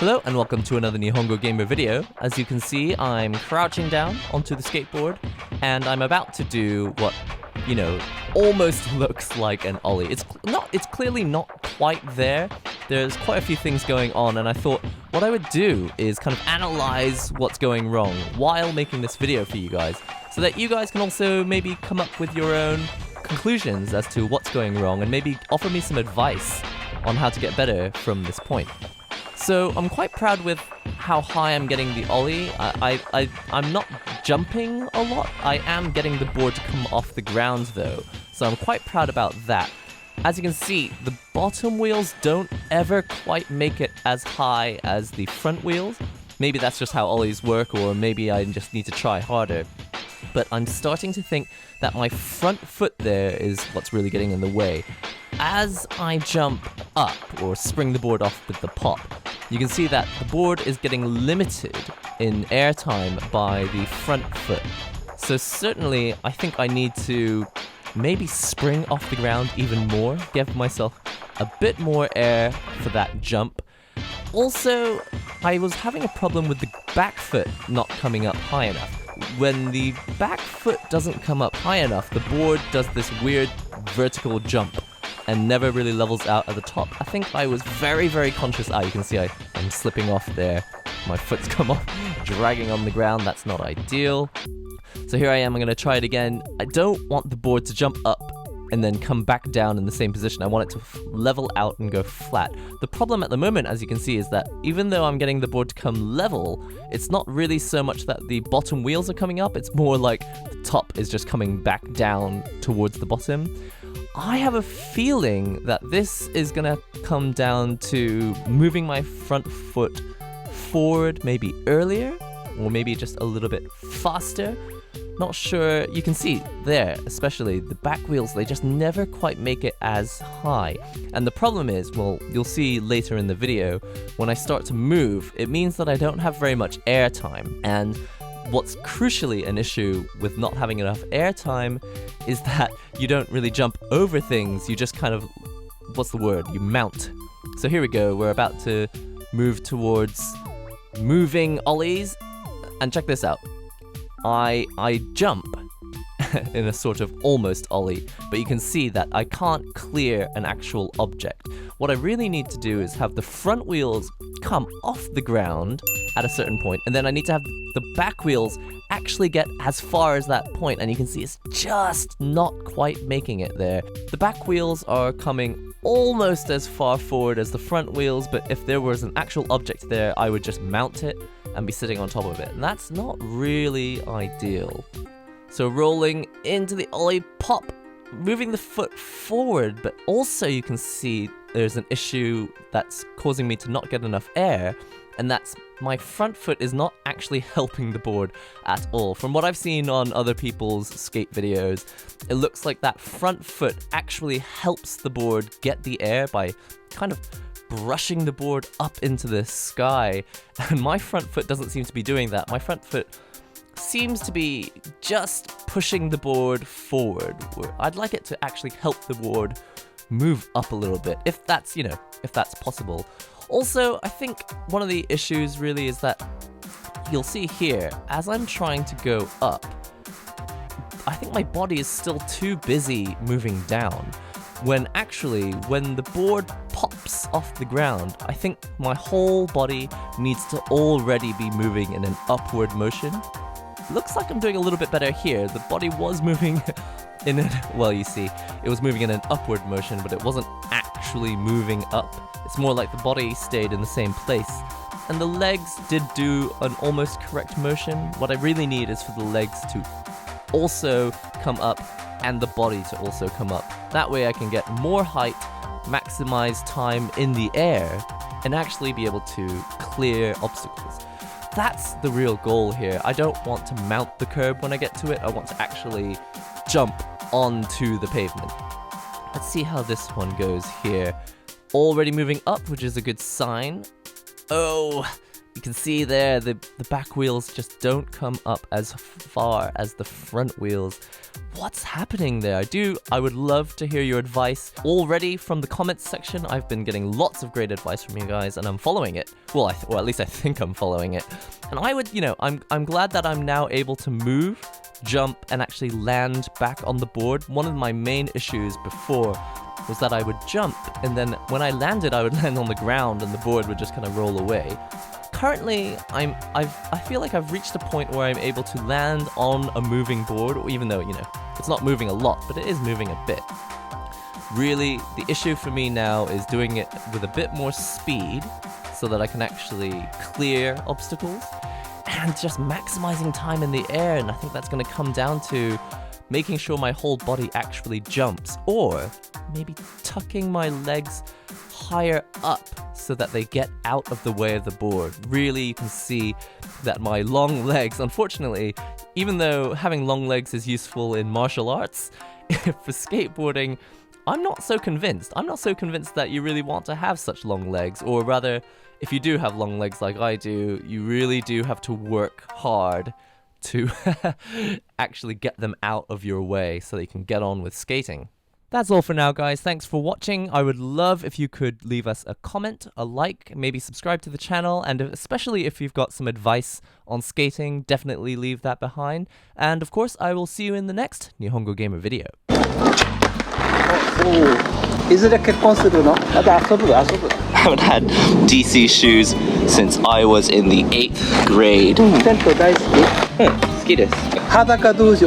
Hello and welcome to another NihongoGamer video. As you can see, I'm crouching down onto the skateboard and I'm about to do what, almost looks like an ollie. It's clearly not quite there. There's quite a few things going on and I thought what I would do is kind of analyze what's going wrong while making this video for you guys, so that you guys can also maybe come up with your own conclusions as to what's going wrong and maybe offer me some advice on how to get better from this point. So I'm quite proud with how high I'm getting the ollie. I'm not jumping a lot. I am getting the board to come off the ground though, so I'm quite proud about that. As you can see, the bottom wheels don't ever quite make it as high as the front wheels. Maybe that's just how ollies work, or maybe I just need to try harder. But I'm starting to think that my front foot there is what's really getting in the way. As I jump up, or spring the board off with the pop, you can see that the board is getting limited in airtime by the front foot. So certainly, I think I need to maybe spring off the ground even more, give myself a bit more air for that jump. Also, I was having a problem with the back foot not coming up high enough. When the back foot doesn't come up high enough, the board does this weird vertical jump and never really levels out at the top. I think I was very, very conscious. You can see I'm slipping off there. My foot's come off, dragging on the ground. That's not ideal. So here I am, I'm going to try it again. I don't want the board to jump up and then come back down in the same position. I want it to level out and go flat. The problem at the moment, as you can see, is that even though I'm getting the board to come level, it's not really so much that the bottom wheels are coming up, it's more like the top is just coming back down towards the bottom. I have a feeling that this is gonna come down to moving my front foot forward maybe earlier, or maybe just a little bit faster. Not sure. You can see there, especially the back wheels, they just never quite make it as high. And the problem is, well, you'll see later in the video, when I start to move, it means that I don't have very much air time. And what's crucially an issue with not having enough air time is that you don't really jump over things, you just kind of, you mount. So here we go, we're about to move towards moving ollies, and check this out. I jump in a sort of almost ollie, but you can see that I can't clear an actual object. What I really need to do is have the front wheels come off the ground at a certain point, and then I need to have the back wheels actually get as far as that point, and you can see it's just not quite making it there. The back wheels are coming almost as far forward as the front wheels, but if there was an actual object there, I would just mount it and be sitting on top of it, and that's not really ideal. So rolling into the ollie pop, moving the foot forward, but also you can see there's an issue that's causing me to not get enough air, and that's my front foot is not actually helping the board at all. From what I've seen on other people's skate videos, it looks like that front foot actually helps the board get the air by kind of brushing the board up into the sky, and my front foot doesn't seem to be doing that. My front foot seems to be just pushing the board forward. I'd like it to actually help the board move up a little bit, if that's possible. Also, I think one of the issues really is that you'll see here, as I'm trying to go up, I think my body is still too busy moving down, when actually, when the board pops off the ground, I think my whole body needs to already be moving in an upward motion. Looks like I'm doing a little bit better here. The body was moving in you see, it was moving in an upward motion, but it wasn't actually moving up. It's more like the body stayed in the same place. And the legs did do an almost correct motion. What I really need is for the legs to also come up and the body to also come up. That way I can get more height, maximize time in the air, and actually be able to clear obstacles. That's the real goal here. I don't want to mount the curb when I get to it. I want to actually jump onto the pavement. Let's see how this one goes here. Already moving up, which is a good sign. Oh, you can see there the back wheels just don't come up as far as the front wheels. what's happening there? I would love to hear your advice. Already from the comments section, I've been getting lots of great advice from you guys, and I'm following it. Well, at least I think I'm following it. And I would, I'm glad that I'm now able to move, jump, and actually land back on the board. One of my main issues before was that I would jump, and then when I landed, I would land on the ground, and the board would just kind of roll away. Currently, I feel like I've reached a point where I'm able to land on a moving board, even though, it's not moving a lot, but it is moving a bit. Really, the issue for me now is doing it with a bit more speed so that I can actually clear obstacles and just maximizing time in the air, and I think that's going to come down to making sure my whole body actually jumps, or maybe tucking my legs higher up so that they get out of the way of the board. Really, you can see that my long legs, unfortunately, even though having long legs is useful in martial arts, for skateboarding, I'm not so convinced. I'm not so convinced that you really want to have such long legs, or rather, if you do have long legs like I do, you really do have to work hard to actually get them out of your way so that you can get on with skating. That's all for now, guys. Thanks for watching. I would love if you could leave us a comment, a like, maybe subscribe to the channel, and especially if you've got some advice on skating, definitely leave that behind. And of course, I will see you in the next NihongoGamer video. いずれ結婚するの？また遊ぶ。I haven't had DC shoes since I was in the 8th grade. テント大好き？好きです。裸同士。